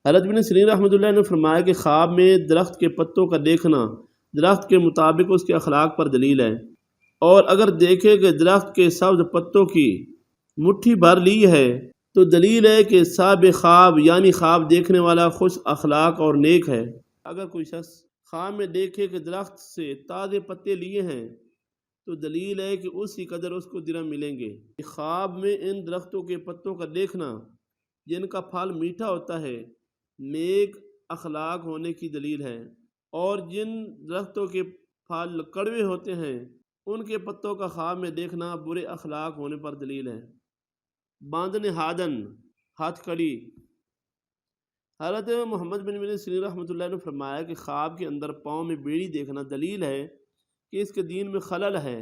حضرت بن سیرین رحمۃ اللہ نے فرمایا کہ خواب میں درخت کے پتوں کا دیکھنا درخت کے مطابق اس کے اخلاق پر دلیل ہے، اور اگر دیکھے کہ درخت کے سبز پتوں کی مٹھی بھر لی ہے تو دلیل ہے کہ صاحب خواب یعنی خواب دیکھنے والا خوش اخلاق اور نیک ہے۔ اگر کوئی شخص خواب میں دیکھے کہ درخت سے تازے پتے لیے ہیں تو دلیل ہے کہ اسی قدر اس کو درہم ملیں گے۔ خواب میں ان درختوں کے پتوں کا دیکھنا جن کا پھل میٹھا ہوتا ہے نیک اخلاق ہونے کی دلیل ہے، اور جن درختوں کے پھل کڑوے ہوتے ہیں ان کے پتوں کا خواب میں دیکھنا برے اخلاق ہونے پر دلیل ہے۔ باندھ نہادن ہاتھ کڑی۔ حضرت محمد بن سیرین رحمۃ اللہ نے فرمایا کہ خواب کے اندر پاؤں میں بیڑی دیکھنا دلیل ہے کہ اس کے دین میں خلل ہے،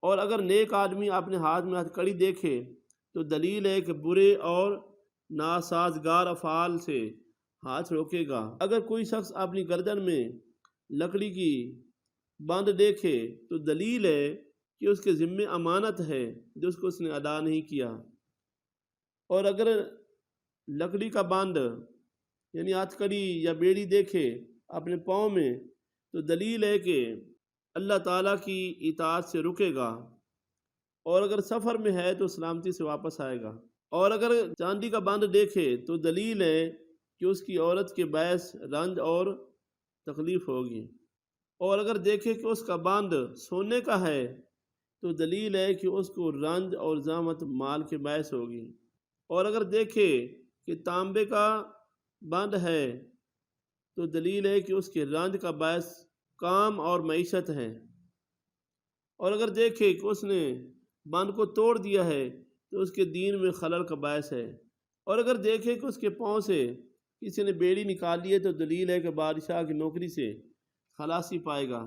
اور اگر نیک آدمی اپنے ہاتھ میں ہتھ کڑی دیکھے تو دلیل ہے کہ برے اور ناسازگار افعال سے ہاتھ روکے گا۔ اگر کوئی شخص اپنی گردن میں لکڑی کی بند دیکھے تو دلیل ہے کہ اس کے ذمے امانت ہے جس کو اس نے ادا نہیں کیا، اور اگر لکڑی کا بند یعنی ہتھ کڑی یا بیڑی دیکھے اپنے پاؤں میں تو دلیل ہے کہ اللہ تعالیٰ کی اطاعت سے رکے گا، اور اگر سفر میں ہے تو سلامتی سے واپس آئے گا، اور اگر چاندی کا بند دیکھے تو دلیل ہے کہ اس کی عورت کے باعث رنج اور تکلیف ہوگی، اور اگر دیکھے کہ اس کا بند سونے کا ہے تو دلیل ہے کہ اس کو رنج اور زحمت مال کے باعث ہوگی، اور اگر دیکھے کہ تانبے کا بند ہے تو دلیل ہے کہ اس کے رنج کا باعث کام اور معیشت ہے، اور اگر دیکھے کہ اس نے بند کو توڑ دیا ہے تو اس کے دین میں خلل کا باعث ہے، اور اگر دیکھے کہ اس کے پاؤں سے کسی نے بیڑی نکال لی ہے تو دلیل ہے کہ بادشاہ کی نوکری سے خلاصی پائے گا،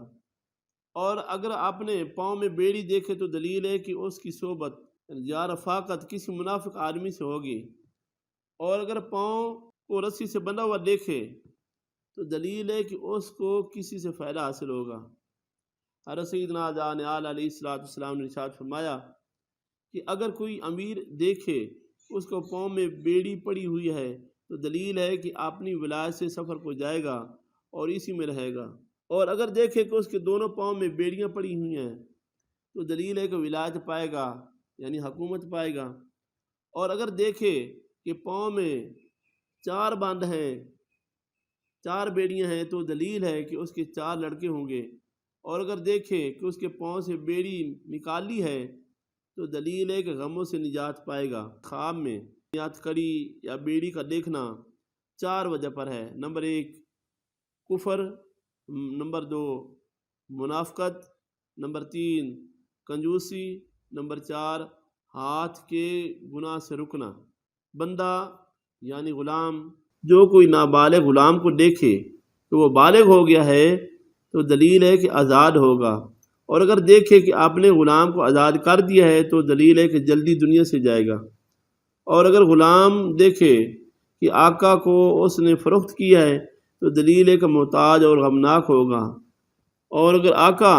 اور اگر اپنے پاؤں میں بیڑی دیکھے تو دلیل ہے کہ اس کی صحبت یا رفاقت کسی منافق آدمی سے ہوگی، اور اگر پاؤں کو رسی سے بندھا ہوا دیکھے تو دلیل ہے کہ اس کو کسی سے فائدہ حاصل ہوگا۔ حضرت سیدنا جان علیہ السلام نے ارشاد فرمایا کہ اگر کوئی امیر دیکھے اس کو پاؤں میں بیڑی پڑی ہوئی ہے تو دلیل ہے کہ اپنی ولایت سے سفر کو جائے گا اور اسی میں رہے گا، اور اگر دیکھے کہ اس کے دونوں پاؤں میں بیڑیاں پڑی ہوئی ہیں تو دلیل ہے کہ ولایت پائے گا یعنی حکومت پائے گا، اور اگر دیکھے کہ پاؤں میں 4 بند ہیں 4 بیڑیاں ہیں تو دلیل ہے کہ اس کے 4 لڑکے ہوں گے، اور اگر دیکھے کہ اس کے پاؤں سے بیڑی نکال لی ہے تو دلیل ہے کہ غموں سے نجات پائے گا۔ خواب میں ہتھ کڑی یا بیڑی کا دیکھنا 4 وجہ پر ہے۔ نمبر 1 کفر، نمبر 2 منافقت، نمبر 3 کنجوسی، نمبر 4 ہاتھ کے گناہ سے رکنا۔ بندہ یعنی غلام، جو کوئی نابالغ غلام کو دیکھے تو وہ بالغ ہو گیا ہے تو دلیل ہے کہ آزاد ہوگا، اور اگر دیکھے کہ آپ نے غلام کو آزاد کر دیا ہے تو دلیل ہے کہ جلدی دنیا سے جائے گا، اور اگر غلام دیکھے کہ آقا کو اس نے فروخت کیا ہے تو دلیل ہے کہ محتاج اور غمناک ہوگا، اور اگر آقا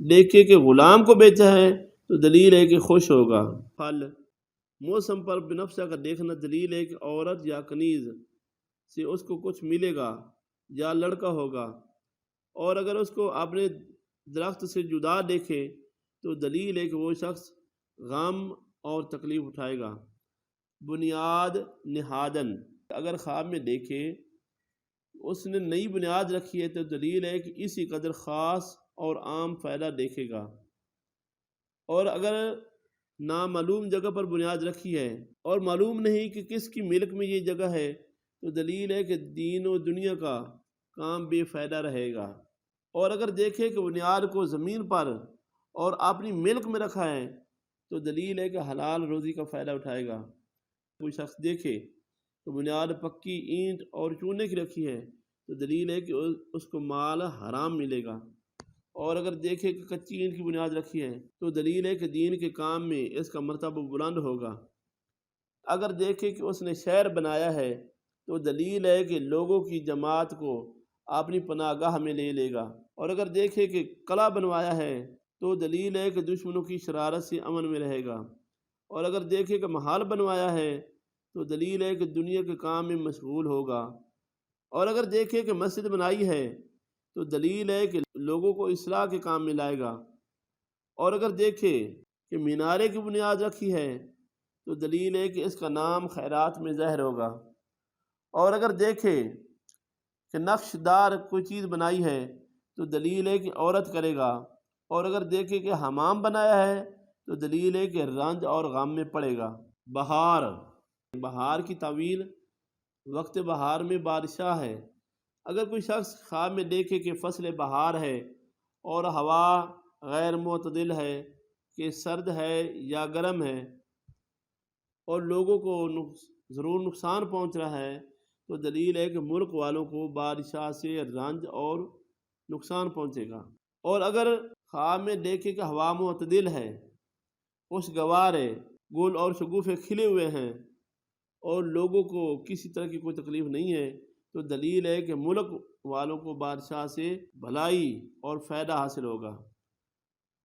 دیکھے کہ غلام کو بیچا ہے تو دلیل ہے کہ خوش ہوگا۔ پھل موسم پر بنفسہ کا دیکھنا دلیل ہے کہ عورت یا کنیز سے اس کو کچھ ملے گا یا لڑکا ہوگا، اور اگر اس کو اپنے درخت سے جدا دیکھے تو دلیل ہے کہ وہ شخص غم اور تکلیف اٹھائے گا۔ بنیاد نہادن، اگر خواب میں دیکھے اس نے نئی بنیاد رکھی ہے تو دلیل ہے کہ اسی قدر خاص اور عام فائدہ دیکھے گا، اور اگر نامعلوم جگہ پر بنیاد رکھی ہے اور معلوم نہیں کہ کس کی ملک میں یہ جگہ ہے تو دلیل ہے کہ دین و دنیا کا کام بے فائدہ رہے گا، اور اگر دیکھے کہ بنیاد کو زمین پر اور اپنی ملک میں رکھا ہے تو دلیل ہے کہ حلال روزی کا فائدہ اٹھائے گا۔ کوئی شخص دیکھے تو بنیاد پکی اینٹ اور چونے کی رکھی ہے تو دلیل ہے کہ اس کو مال حرام ملے گا، اور اگر دیکھے کہ کچی اینٹ کی بنیاد رکھی ہے تو دلیل ہے کہ دین کے کام میں اس کا مرتبہ بلند ہوگا۔ اگر دیکھے کہ اس نے شہر بنایا ہے تو دلیل ہے کہ لوگوں کی جماعت کو اپنی پناہ گاہ میں لے لے گا، اور اگر دیکھے کہ قلعہ بنوایا ہے تو دلیل ہے کہ دشمنوں کی شرارت سے امن میں رہے گا، اور اگر دیکھے کہ محل بنوایا ہے تو دلیل ہے کہ دنیا کے کام میں مشغول ہوگا، اور اگر دیکھے کہ مسجد بنائی ہے تو دلیل ہے کہ لوگوں کو اصلاح کے کام میں لائے گا، اور اگر دیکھے کہ مینارے کی بنیاد رکھی ہے تو دلیل ہے کہ اس کا نام خیرات میں ظاہر ہوگا، اور اگر دیکھے کہ نقش دار کوئی چیز بنائی ہے تو دلیل ہے کہ عورت کرے گا، اور اگر دیکھے کہ حمام بنایا ہے تو دلیل ہے کہ رنج اور غم میں پڑے گا۔ بہار، بہار کی تعویل وقت بہار میں بارشاں ہے۔ اگر کوئی شخص خواب میں دیکھے کہ فصل بہار ہے اور ہوا غیر معتدل ہے کہ سرد ہے یا گرم ہے اور لوگوں کو ضرور نقصان پہنچ رہا ہے تو دلیل ہے کہ ملک والوں کو بادشاہ سے رنج اور نقصان پہنچے گا۔ اور اگر خواب میں دیکھے کہ ہوا معتدل ہے، خوشگوار ہے، گل اور شگوفے کھلے ہوئے ہیں اور لوگوں کو کسی طرح کی کوئی تکلیف نہیں ہے تو دلیل ہے کہ ملک والوں کو بادشاہ سے بھلائی اور فائدہ حاصل ہوگا۔